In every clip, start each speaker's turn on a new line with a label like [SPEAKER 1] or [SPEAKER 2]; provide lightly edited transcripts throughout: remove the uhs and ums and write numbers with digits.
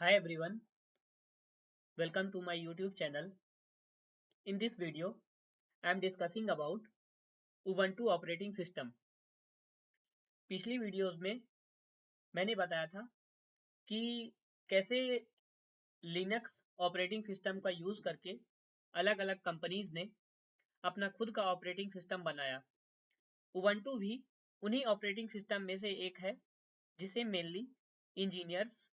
[SPEAKER 1] Hi everyone, welcome to my YouTube channel. In this video, I am discussing about Ubuntu operating system. पिछली videos में मैंने बताया था कि कैसे लिनक्स ऑपरेटिंग सिस्टम का यूज करके अलग अलग कंपनीज ने अपना खुद का ऑपरेटिंग सिस्टम बनाया। Ubuntu भी उन्हीं ऑपरेटिंग सिस्टम में से एक है जिसे mainly engineers,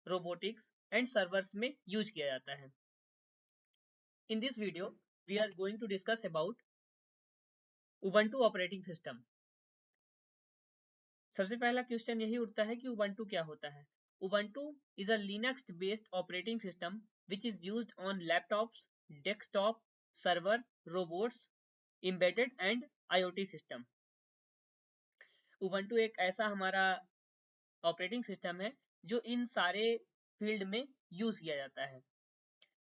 [SPEAKER 1] robotics and servers में यूज किया जाता है। In this video, we are going to discuss about Ubuntu operating system. सबसे पहला क्वेश्चन यही उठता है कि उबंटू क्या होता है। Ubuntu is a Linux based operating system which is used on laptops, desktop, server, robots, embedded and IoT system. Ubuntu एक ऐसा हमारा ऑपरेटिंग सिस्टम है जो इन सारे फील्ड में यूज किया जाता है।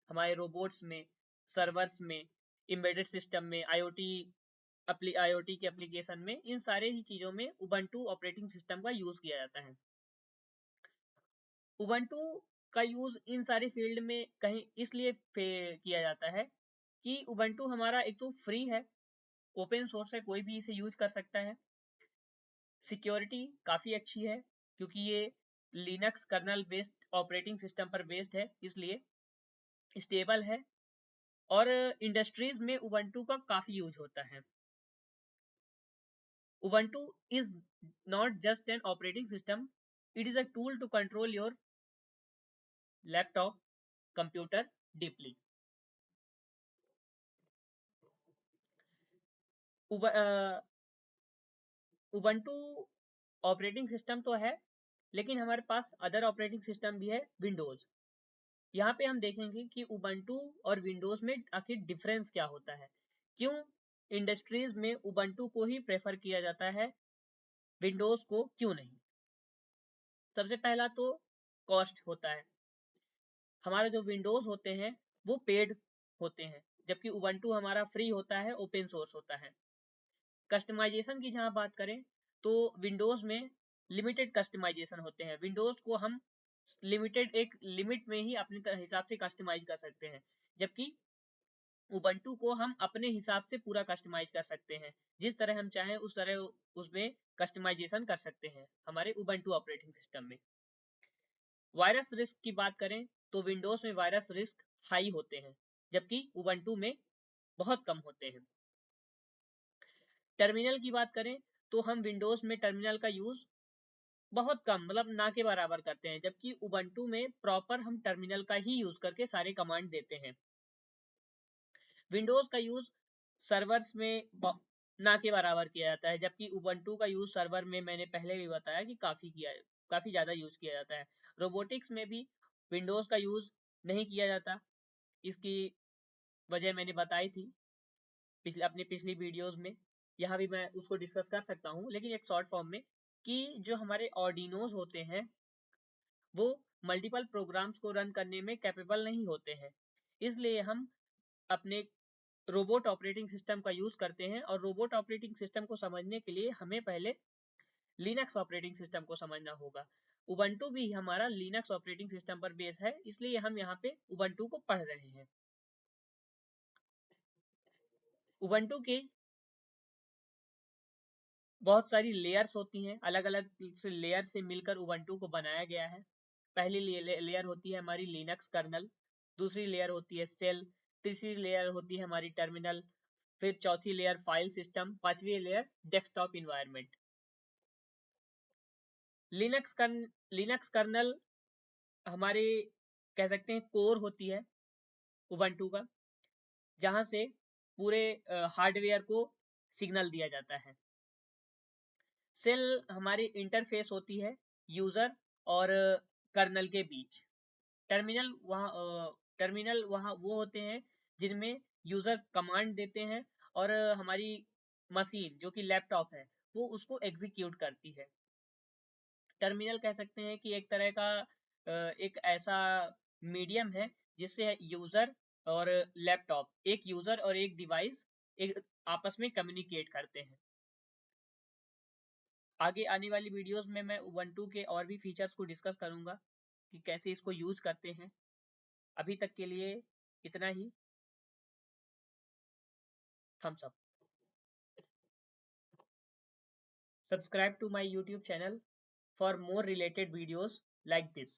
[SPEAKER 1] हमारे रोबोट्स में, सर्वर्स में, एम्बेडेड सिस्टम में, आईओटी के एप्लीकेशन में, इन सारे ही चीजों में उबंटू ऑपरेटिंग सिस्टम का यूज किया जाता है। उबंटू का यूज इन सारे फील्ड में कहीं इसलिए किया जाता है कि उबंटू हमारा एक तो फ्री है, ओपन सोर्स है, कोई भी इसे यूज कर सकता है। सिक्योरिटी काफी अच्छी है क्योंकि ये Linux kernel based operating system पर बेस्ड है, इसलिए स्टेबल है। और इंडस्ट्रीज में उबंटू का काफी यूज होता है। Ubuntu is not just an operating system, it is a tool to control your laptop, computer deeply. Ubuntu operating system तो है, लेकिन हमारे पास अदर ऑपरेटिंग सिस्टम भी है, विंडोज। यहाँ पे हम देखेंगे कि उबंटू और विंडोज में आखिर डिफरेंस क्या होता है, क्यों इंडस्ट्रीज में उबंटू को ही प्रेफर किया जाता है, विंडोज को क्यों नहीं। सबसे पहला तो कॉस्ट होता है। हमारे जो विंडोज होते हैं वो पेड होते हैं, जबकि उबंटू हमारा फ्री होता है, ओपन सोर्स होता है। कस्टमाइजेशन की जहां बात करें तो विंडोज में लिमिटेड कस्टमाइजेशन होते हैं। विंडोज को हम लिमिटेड एक लिमिट में ही अपने हिसाब से कस्टमाइज कर सकते हैं, जबकि उबंटू को हम अपने हिसाब से पूरा कस्टमाइज कर सकते हैं। जिस तरह हम चाहें उस तरह उसमें कस्टमाइजेशन कर सकते हैं हमारे उबंटू ऑपरेटिंग सिस्टम में। वायरस रिस्क की बात करें तो विंडोज में वायरस रिस्क हाई होते हैं, जबकि उबंटू में बहुत कम होते हैं। टर्मिनल की बात करें तो हम विंडोज में टर्मिनल का यूज बहुत कम, मतलब ना के बराबर करते हैं, जबकि उबंटू में प्रॉपर हम टर्मिनल का ही यूज करके सारे कमांड देते हैं। विंडोज का यूज सर्वर्स में ना के बराबर किया जाता है, जबकि उबंटू का यूज सर्वर में मैंने पहले भी बताया कि काफी ज्यादा यूज किया जाता है। रोबोटिक्स में भी विंडोज का यूज नहीं किया जाता, इसकी वजह मैंने बताई थी अपनी पिछली वीडियोस में। यहाँ भी मैं उसको डिस्कस कर सकता हूँ, लेकिन एक शॉर्ट फॉर्म में, कि जो हमारे ऑर्डिनोज होते हैं वो मल्टीपल प्रोग्राम्स को रन करने में कैपेबल नहीं होते हैं, इसलिए हम अपने रोबोट ऑपरेटिंग सिस्टम का यूज करते हैं। और रोबोट ऑपरेटिंग सिस्टम को समझने के लिए हमें पहले लिनक्स ऑपरेटिंग सिस्टम को समझना होगा। उबंटू भी हमारा लिनक्स ऑपरेटिंग सिस्टम पर बेस है, इसलिए हम यहाँ पे उबंटू को पढ़ रहे हैं। उबंटू के बहुत सारी लेयर्स होती हैं, अलग अलग लेयर से मिलकर उबंटू को बनाया गया है। पहली लेयर होती है हमारी लिनक्स कर्नल, दूसरी लेयर होती है सेल, तीसरी लेयर होती है हमारी टर्मिनल, फिर चौथी लेयर फाइल सिस्टम, पांचवी layer desktop environment. Linux kernel हमारे कह सकते हैं कोर होती है उबंटू का, जहां से पूरे हार्डवेयर को सिग्नल दिया जाता है। सेल हमारी इंटरफेस होती है यूजर और कर्नल के बीच। टर्मिनल वहाँ वो होते हैं जिनमें यूजर कमांड देते हैं और हमारी मशीन जो कि लैपटॉप है वो उसको एग्जीक्यूट करती है। टर्मिनल कह सकते हैं कि एक तरह का एक ऐसा मीडियम है जिससे यूजर और लैपटॉप, एक यूजर और एक डिवाइस एक आपस में कम्युनिकेट करते हैं। आगे आने वाली वीडियोस में मैं उबंटू के और भी फीचर्स को डिस्कस करूंगा कि कैसे इसको यूज करते हैं। अभी तक के लिए इतना ही। Thumbs up. Subscribe to my YouTube channel for more related videos like this.